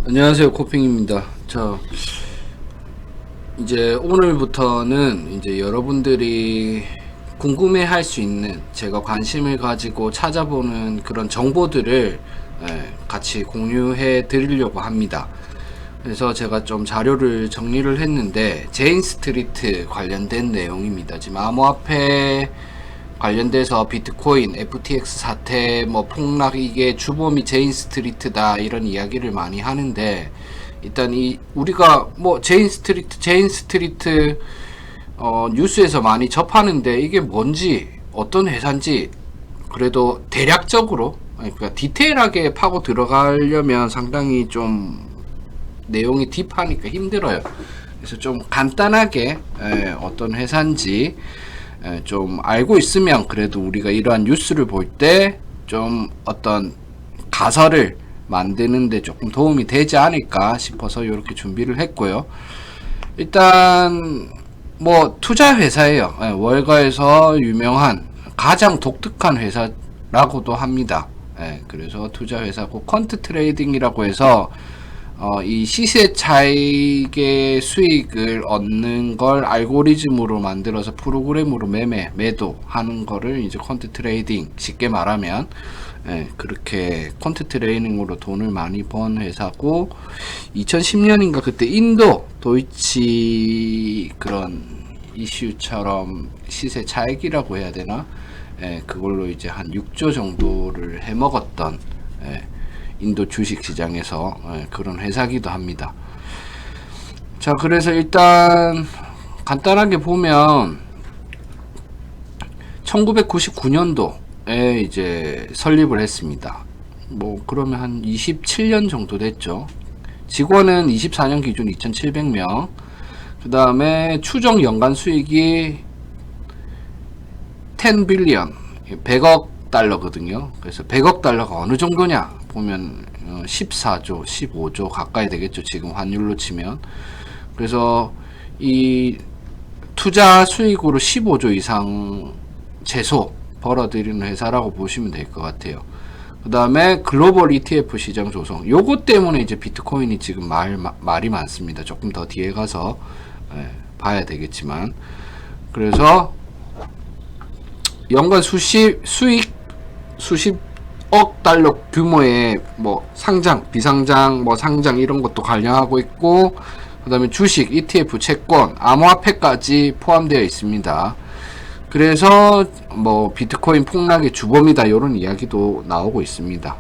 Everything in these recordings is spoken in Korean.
안녕하세요, 코핑입니다. 이제 오늘부터는 이제 여러분들이 궁금해 할 수 있는, 제가 관심을 가지고 찾아보는 그런 정보들을 같이 공유해 드리려고 합니다. 그래서 제가 좀 자료를 정리를 했는데, 제인 스트리트 관련된 내용입니다. 지금 암호화폐 관련돼서 비트코인, FTX 사태, 뭐 폭락, 이게 주범이 제인 스트리트다, 이런 이야기를 많이 하는데, 일단 우리가 뭐 제인 스트리트 뉴스에서 많이 접하는데, 이게 뭔지, 어떤 회사인지 그래도 대략적으로, 그러니까 디테일하게 파고 들어가려면 상당히 좀 내용이 딥하니까 힘들어요. 그래서 좀 간단하게 어떤 회사인지 좀 알고 있으면, 그래도 우리가 이러한 뉴스를 볼 때 좀 어떤 가설을 만드는데 조금 도움이 되지 않을까 싶어서 이렇게 준비를 했고요. 일단 뭐 투자 회사예요. 월가에서 유명한 가장 독특한 회사라고도 합니다. 그래서 투자 회사고, 퀀트 트레이딩이라고 해서 이 시세 차익의 수익을 얻는 걸 알고리즘으로 만들어서 프로그램으로 매도하는 거를 이제 퀀트 트레이딩, 쉽게 말하면 그렇게 퀀트 트레이닝으로 돈을 많이 번 회사고, 2010년인가 그때 인도 도이치 그런 이슈처럼 시세 차익이라고 해야 되나, 그걸로 이제 한 6조 정도를 해먹었던 인도 주식시장에서 그런 회사기도 합니다. 자, 그래서 일단 간단하게 보면 1999년도에 이제 설립을 했습니다. 뭐 그러면 한 27년 정도 됐죠. 직원은 24년 기준 2,700명. 그 다음에 추정 연간 수익이 10 빌리언, 100억 달러거든요. 그래서 100억 달러가 어느 정도냐 보면 14조, 15조 가까이 되겠죠, 지금 환율로 치면. 그래서 이 투자 수익으로 15조 이상 최소 벌어들이는 회사라고 보시면 될 것 같아요. 그 다음에 글로벌 ETF 시장 조성, 요것 때문에 이제 비트코인이 지금 말이 많습니다. 조금 더 뒤에 가서 봐야 되겠지만. 그래서 연간 수십 억 달러 규모의 뭐 상장, 비상장, 뭐 상장 이런 것도 관련하고 있고, 그 다음에 주식, ETF, 채권, 암호화폐까지 포함되어 있습니다. 그래서 뭐 비트코인 폭락의 주범이다, 이런 이야기도 나오고 있습니다.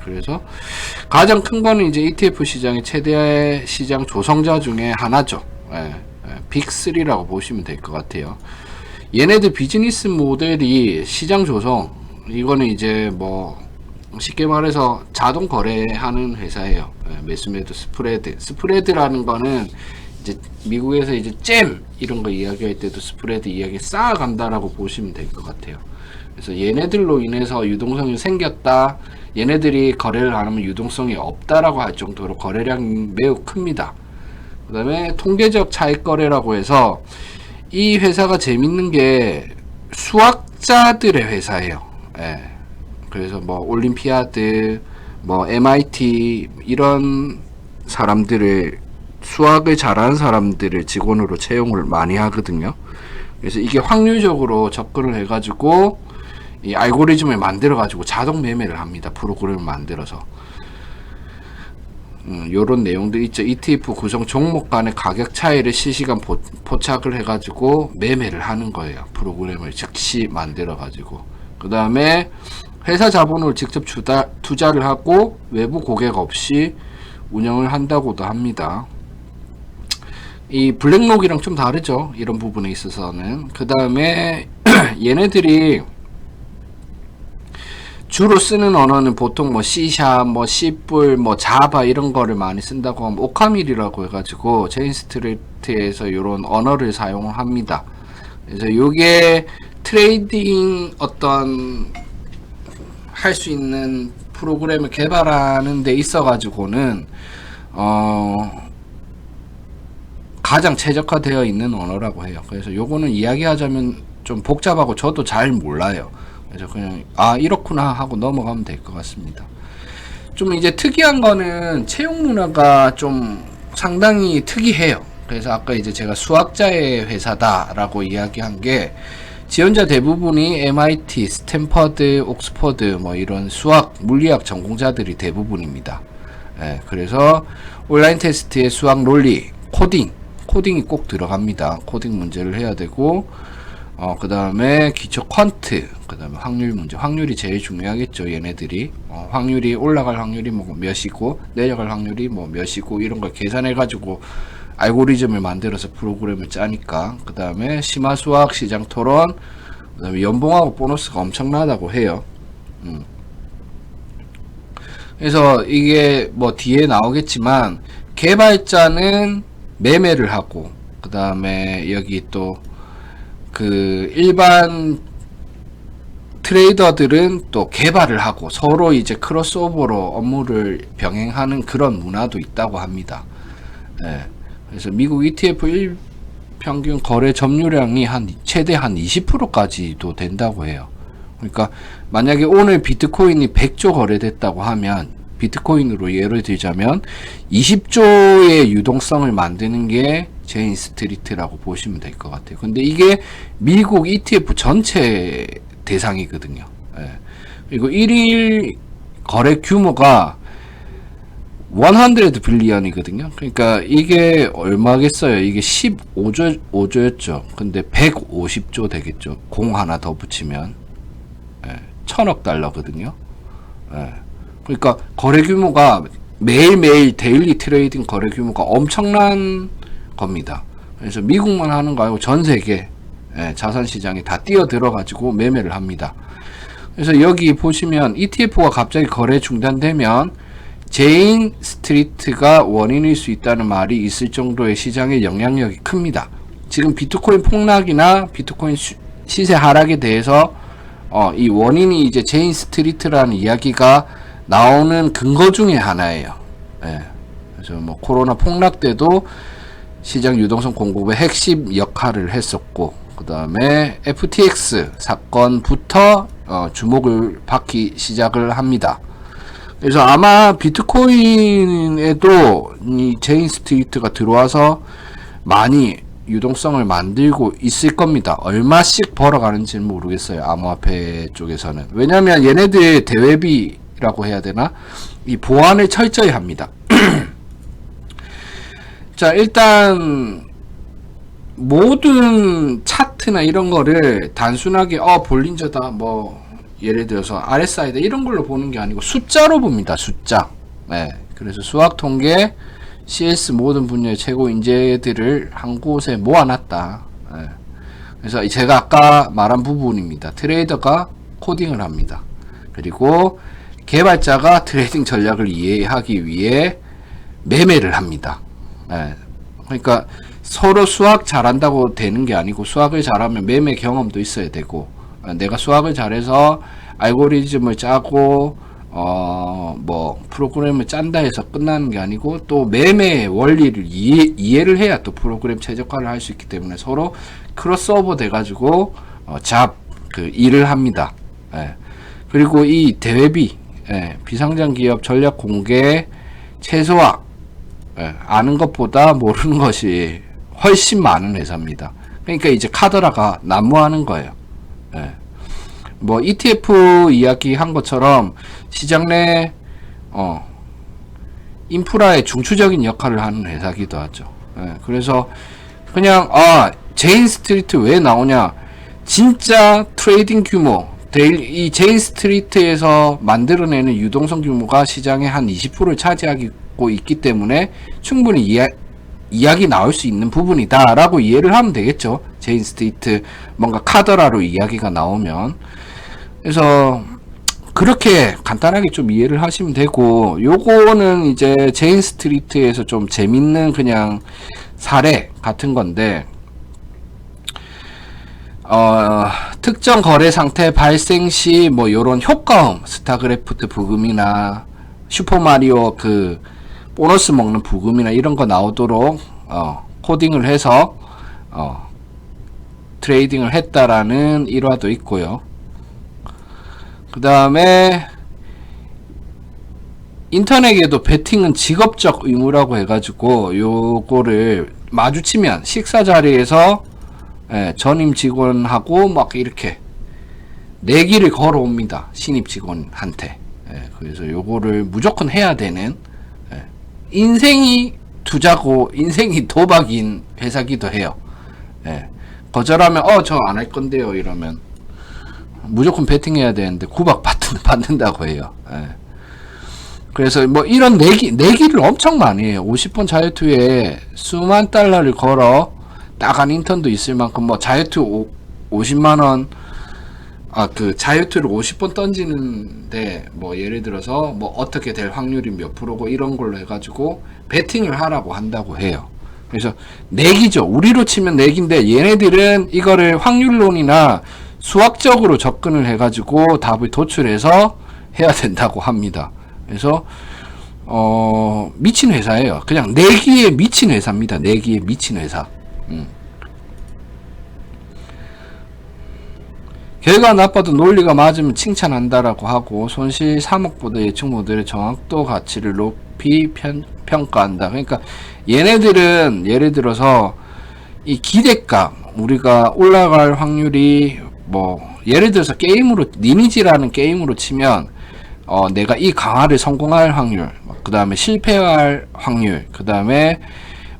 그래서 가장 큰 거는 이제 ETF 시장의 최대 시장 조성자 중에 하나죠. 빅3라고 보시면 될 것 같아요. 얘네들 비즈니스 모델이 시장 조성, 이거는 이제 뭐 쉽게 말해서 자동 거래하는 회사예요. 매수매도 스프레드라는 거는 이제 미국에서 이제 잼 이런 거 이야기할 때도 스프레드 이야기 쌓아간다라고 보시면 될 것 같아요. 그래서 얘네들로 인해서 유동성이 생겼다, 얘네들이 거래를 안 하면 유동성이 없다라고 할 정도로 거래량이 매우 큽니다. 그 다음에 통계적 차익 거래라고 해서, 이 회사가 재밌는 게 수학자들의 회사예요. 그래서 뭐 올림피아드, 뭐 MIT 이런 사람들을, 수학을 잘하는 사람들을 직원으로 채용을 많이 하거든요. 그래서 이게 확률적으로 접근을 해가지고 이 알고리즘을 만들어가지고 자동 매매를 합니다. 프로그램을 만들어서. 요런 내용도 있죠. ETF 구성 종목 간의 가격 차이를 실시간 포착을 해가지고 매매를 하는 거예요. 프로그램을 즉시 만들어가지고. 그 다음에 회사 자본을 직접 투자를 하고 외부 고객 없이 운영을 한다고도 합니다. 이 블랙록이랑 좀 다르죠, 이런 부분에 있어서는. 그 다음에 얘네들이 주로 쓰는 언어는 보통 뭐 C#, 뭐 C+, 뭐 자바 이런 거를 많이 쓴다고 하면, 오카밀이라고 해가지고 제인 스트리트에서 이런 언어를 사용을 합니다. 그래서 요게 트레이딩 어떤 할 수 있는 프로그램을 개발하는 데 있어 가지고는 가장 최적화되어 있는 언어라고 해요. 그래서 요거는 이야기하자면 좀 복잡하고 저도 잘 몰라요. 그래서 그냥 이렇구나 하고 넘어가면 될 것 같습니다. 좀 이제 특이한 거는 채용 문화가 좀 상당히 특이해요. 그래서 아까 이제 제가 수학자의 회사다라고 이야기한 게 지원자 대부분이 MIT, 스탠퍼드, 옥스퍼드 뭐 이런 수학, 물리학 전공자들이 대부분입니다. 예, 그래서 온라인 테스트에 수학 논리, 코딩이 꼭 들어갑니다. 코딩 문제를 해야 되고 그 다음에 기초 퀀트, 그 다음에 확률 문제. 확률이 제일 중요하겠죠, 얘네들이. 확률이 올라갈 확률이 뭐 몇이고, 내려갈 확률이 뭐 몇이고, 이런 걸 계산해가지고 알고리즘을 만들어서 프로그램을 짜니까. 그 다음에 심화수학, 시장 토론, 그 다음에 연봉하고 보너스가 엄청나다고 해요. 그래서 이게 뭐 뒤에 나오겠지만, 개발자는 매매를 하고, 그 다음에 여기 또 그 일반 트레이더들은 또 개발을 하고 서로 이제 크로스오버로 업무를 병행하는 그런 문화도 있다고 합니다. 네. 그래서 미국 ETF 일평균 거래 점유량이 최대 한 20%까지도 된다고 해요. 그러니까 만약에 오늘 비트코인이 100조 거래됐다고 하면 비트코인으로 예를 들자면 20조의 유동성을 만드는 게 제인 스트리트라고 보시면 될 것 같아요. 근데 이게 미국 ETF 전체 대상이거든요. 예. 그리고 1일 거래 규모가 100 빌리언이거든요. 그러니까 이게 얼마겠어요? 이게 15조였죠. 근데 150조 되겠죠. 공 하나 더 붙이면. 예. 1000억 달러거든요. 예. 그러니까 거래 규모가 매일매일 데일리 트레이딩 거래 규모가 엄청난 겁니다. 그래서 미국만 하는 거 아니고 전 세계 자산시장에 다 뛰어들어 가지고 매매를 합니다. 그래서 여기 보시면 ETF가 갑자기 거래 중단되면 제인 스트리트가 원인일 수 있다는 말이 있을 정도의 시장의 영향력이 큽니다. 지금 비트코인 폭락이나 비트코인 시세 하락에 대해서 이 원인이 이제 제인 스트리트라는 이야기가 나오는 근거 중에 하나예요. 그래서 뭐 코로나 폭락 때도 시장 유동성 공급의 핵심 역할을 했었고, 그 다음에 FTX 사건부터 주목을 받기 시작을 합니다. 그래서 아마 비트코인에도 이 제인 스트리트가 들어와서 많이 유동성을 만들고 있을 겁니다. 얼마씩 벌어가는지는 모르겠어요. 암호화폐 쪽에서는. 왜냐면 얘네들 대외비라고 해야 되나? 이 보안을 철저히 합니다. 자, 일단 모든 차트나 이런 거를 단순하게 볼린저다 뭐 예를 들어서 RSI다 이런 걸로 보는 게 아니고 숫자로 봅니다. 숫자. 네. 그래서 수학 통계 CS 모든 분야의 최고 인재들을 한 곳에 모아놨다. 네. 그래서 제가 아까 말한 부분입니다. 트레이더가 코딩을 합니다. 그리고 개발자가 트레이딩 전략을 이해하기 위해 매매를 합니다. 네. 그러니까 서로 수학 잘한다고 되는 게 아니고 수학을 잘하면 매매 경험도 있어야 되고 내가 수학을 잘해서 알고리즘을 짜고 뭐 프로그램을 짠다 해서 끝나는 게 아니고 또 매매의 원리를 이해를 해야 또 프로그램 최적화를 할 수 있기 때문에 서로 크로스오버 돼가지고 그 일을 합니다. 예. 그리고 이 대외비 비상장 기업 전략 공개 최소화 아는 것보다 모르는 것이 훨씬 많은 회사입니다. 그러니까 이제 카더라가 난무하는 거예요. 뭐 ETF 이야기 한 것처럼 시장 내 인프라의 중추적인 역할을 하는 회사기도 하죠. 그래서 그냥 제인 스트리트 왜 나오냐? 진짜 트레이딩 규모 이 제인 스트리트에서 만들어내는 유동성 규모가 시장의 한 20%를 차지하고 있기 때문에 충분히 이야기 나올 수 있는 부분이다 라고 이해를 하면 되겠죠. 제인 스트리트 뭔가 카더라로 이야기가 나오면. 그래서 그렇게 간단하게 좀 이해를 하시면 되고, 요거는 이제 제인 스트리트에서 좀 재밌는 그냥 사례 같은 건데, 특정 거래 상태 발생 시 뭐 요런 효과음, 스타크래프트 부금이나 슈퍼마리오 그 보너스 먹는 부금이나 이런 거 나오도록 코딩을 해서 트레이딩을 했다라는 일화도 있고요. 그 다음에 인터넷에도 베팅은 직업적 의무라고 해가지고 요거를 마주치면 식사 자리에서 전임 직원하고 막 이렇게 내기를 걸어옵니다. 신입 직원한테. 그래서 요거를 무조건 해야 되는, 인생이 투자고 인생이 도박인 회사기도 해요. 거절하면 저 안 할 건데요 이러면 무조건 베팅해야 되는데 구박 받는다고 해요. 그래서 뭐 이런 내기를 엄청 많이 해요. 50번 자유투에 수만 달러를 걸어 나간 인턴도 있을 만큼, 뭐 자유투 50만원, 그 자유투를 50번 던지는데 뭐 예를 들어서 뭐 어떻게 될 확률이 몇 프로고 이런 걸로 해가지고 베팅을 하라고 한다고 해요. 그래서 내기죠. 우리로 치면 내기인데 얘네들은 이거를 확률론이나 수학적으로 접근을 해가지고 답을 도출해서 해야 된다고 합니다. 그래서 미친 회사예요. 그냥 내기에 미친 회사입니다. 내기에 미친 회사. 결과 나빠도 논리가 맞으면 칭찬한다라고 하고, 손실 3억보다 예측 모델의 정확도 가치를 높이 평가한다. 그러니까 얘네들은 예를 들어서 이 기대값, 우리가 올라갈 확률이 뭐 예를 들어서 게임으로, 리니지라는 게임으로 치면 내가 이 강화를 성공할 확률, 그 다음에 실패할 확률, 그 다음에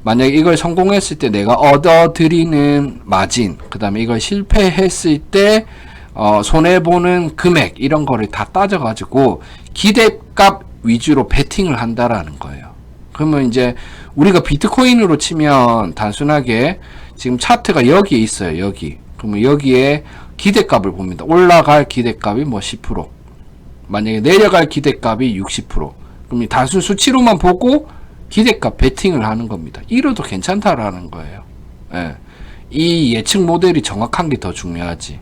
만약에 이걸 성공했을 때 내가 얻어들이는 마진, 그 다음에 이걸 실패했을 때 손해보는 금액, 이런 거를 다 따져가지고 기대값 위주로 베팅을 한다라는 거예요. 그러면 이제 우리가 비트코인으로 치면 단순하게 지금 차트가 여기에 있어요. 여기. 그러면 여기에 기대값을 봅니다. 올라갈 기대값이 뭐 10%, 만약에 내려갈 기대값이 60%. 그럼 이 단순 수치로만 보고 기대값 베팅을 하는 겁니다. 이래도 괜찮다라는 거예요. 이 예측 모델이 정확한 게 더 중요하지.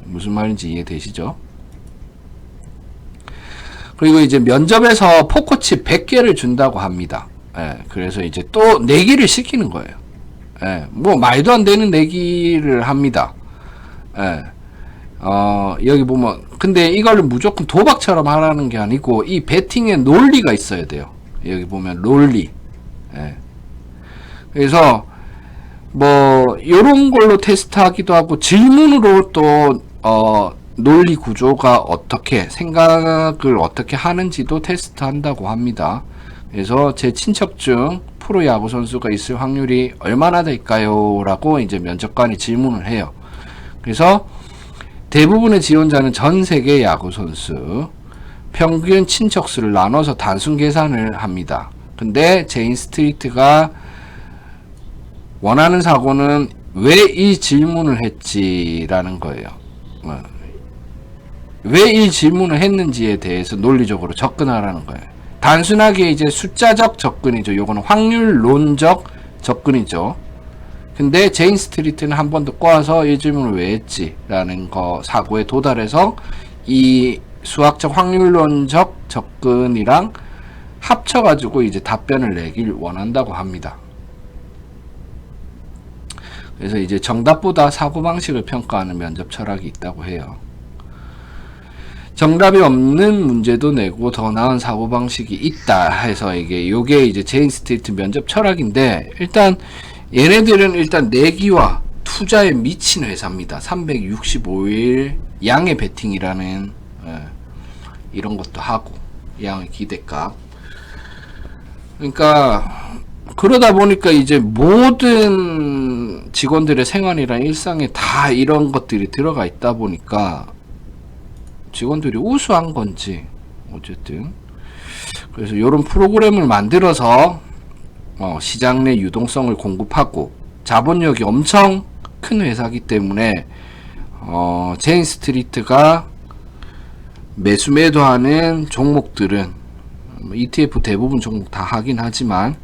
무슨 말인지 이해되시죠? 그리고 이제 면접에서 포커칩 100개를 준다고 합니다. 그래서 이제 또 내기를 시키는 거예요. 뭐 말도 안 되는 내기를 합니다. 여기 보면, 근데 이걸 무조건 도박처럼 하라는 게 아니고 이 베팅에 논리가 있어야 돼요. 여기 보면 논리. 그래서 뭐 요런 걸로 테스트하기도 하고, 질문으로 또 논리 구조가 어떻게, 생각을 어떻게 하는지도 테스트한다고 합니다. 그래서 제 친척 중 프로야구 선수가 있을 확률이 얼마나 될까요? 라고 이제 면접관이 질문을 해요. 그래서 대부분의 지원자는 전 세계 야구 선수 평균 친척수를 나눠서 단순 계산을 합니다. 근데 제인 스트리트가 원하는 사고는 왜 이 질문을 했지라는 거예요. 왜 이 질문을 했는지에 대해서 논리적으로 접근하라는 거예요. 단순하게 이제 숫자적 접근이죠. 요거는 확률론적 접근이죠. 근데 제인 스트리트는 한 번 더 꼬아서 이 질문을 왜 했지? 라는 거 사고에 도달해서 이 수학적 확률론적 접근이랑 합쳐가지고 이제 답변을 내길 원한다고 합니다. 그래서 이제 정답보다 사고방식을 평가하는 면접 철학이 있다고 해요. 정답이 없는 문제도 내고 더 나은 사고방식이 있다 해서 요게 이제 제인 스트리트 면접 철학인데, 일단 얘네들은 일단 내기와 투자에 미친 회사입니다. 365일 양의 베팅이라는 이런 것도 하고, 양의 기대값. 그러니까 그러다 보니까 이제 모든 직원들의 생활이랑 일상에 다 이런 것들이 들어가 있다 보니까 직원들이 우수한 건지 어쨌든, 그래서 이런 프로그램을 만들어서 시장 내 유동성을 공급하고, 자본력이 엄청 큰 회사이기 때문에 제인 스트리트가 매수 매도하는 종목들은 ETF 대부분 종목 다 하긴 하지만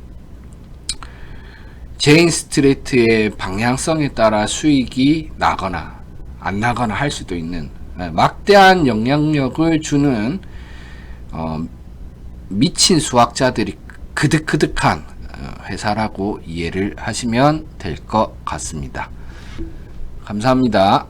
제인 스트리트의 방향성에 따라 수익이 나거나 안 나거나 할 수도 있는 막대한 영향력을 주는 미친 수학자들이 그득그득한 회사라고 이해를 하시면 될 것 같습니다. 감사합니다.